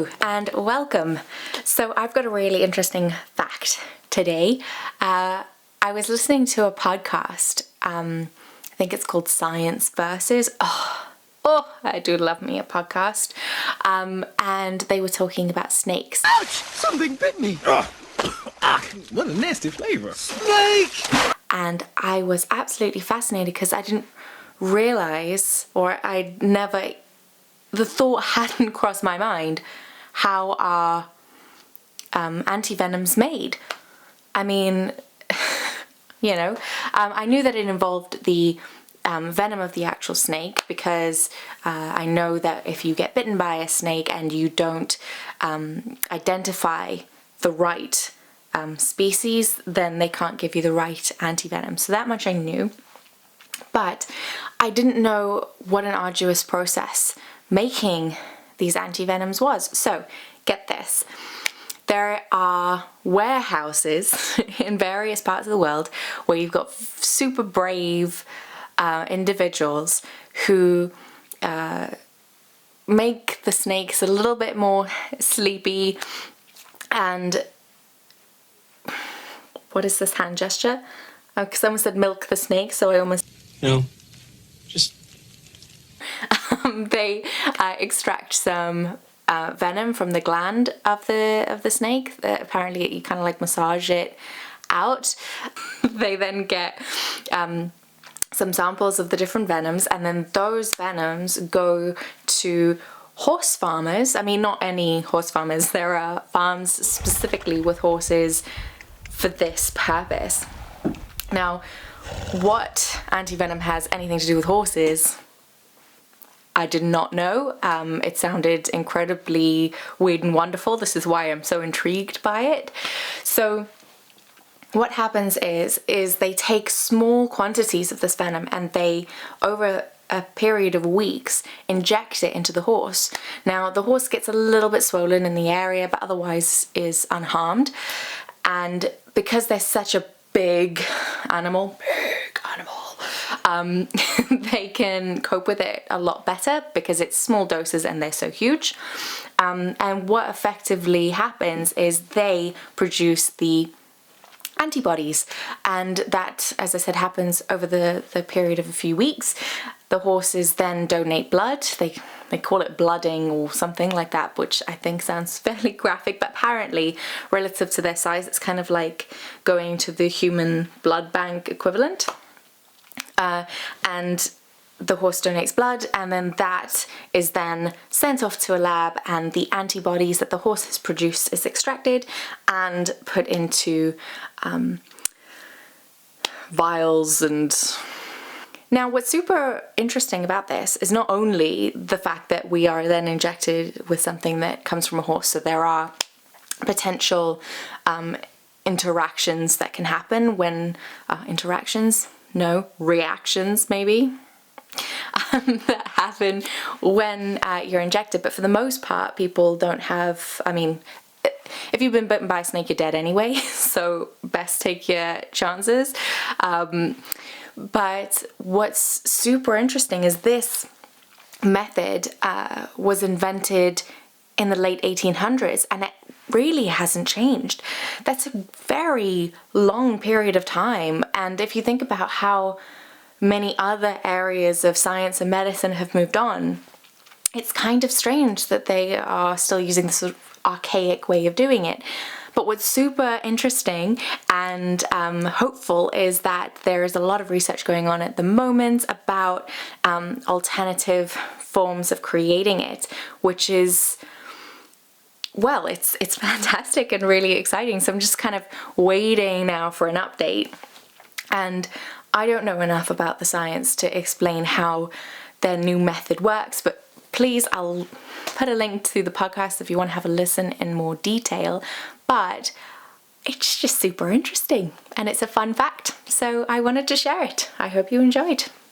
Hello and welcome. So I've got a really interesting fact today. I was listening to a podcast, I think it's called Science Versus. I do love me a podcast. And they were talking about snakes. Ouch! Something bit me. What a nasty flavor. Snake! And I was absolutely fascinated because I didn't realize, the thought hadn't crossed my mind how are antivenom's made. I mean, I knew that it involved the venom of the actual snake because I know that if you get bitten by a snake and you don't identify the right species, then they can't give you the right antivenom. So that much I knew. But I didn't know what an arduous process making these antivenoms was. So get this. There are warehouses in various parts of the world where you've got super brave individuals who make the snakes a little bit more sleepy. And what is this hand gesture? Someone said milk the snake, so I almost... No, just... They extract some venom from the gland of the snake. Apparently you kind of like massage it out. They then get some samples of the different venoms, and then those venoms go to horse farmers. I mean, not any horse farmers. There are farms specifically with horses for this purpose. Now, what antivenom has anything to do with horses, I did not know. It sounded incredibly weird and wonderful. This is why I'm so intrigued by it. So what happens is they take small quantities of this venom and they, over a period of weeks, inject it into the horse. Now, the horse gets a little bit swollen in the area, but otherwise is unharmed. And because they're such a big animal, they can cope with it a lot better because it's small doses and they're so huge. And what effectively happens is they produce the antibodies, and that, as I said, happens over the period of a few weeks. The horses then donate blood. They call it blooding or something like that, which I think sounds fairly graphic, but apparently relative to their size it's kind of like going to the human blood bank equivalent. And the horse donates blood, and then that is then sent off to a lab, and the antibodies that the horse has produced is extracted and put into vials. And now what's super interesting about this is not only the fact that we are then injected with something that comes from a horse, so there are potential interactions that can happen when reactions maybe that happen when you're injected, but for the most part people don't have, if you've been bitten by a snake you're dead anyway, so best take your chances. But what's super interesting is this method was invented in the late 1800s and it really hasn't changed. That's a very long period of time, and if you think about how many other areas of science and medicine have moved on, it's kind of strange that they are still using this sort of archaic way of doing it. But what's super interesting and hopeful is that there is a lot of research going on at the moment about alternative forms of creating it, which is, well, it's fantastic and really exciting. So I'm just kind of waiting now for an update. And I don't know enough about the science to explain how their new method works, but please, I'll put a link to the podcast if you want to have a listen in more detail. But it's just super interesting and it's a fun fact, so I wanted to share it. I hope you enjoyed.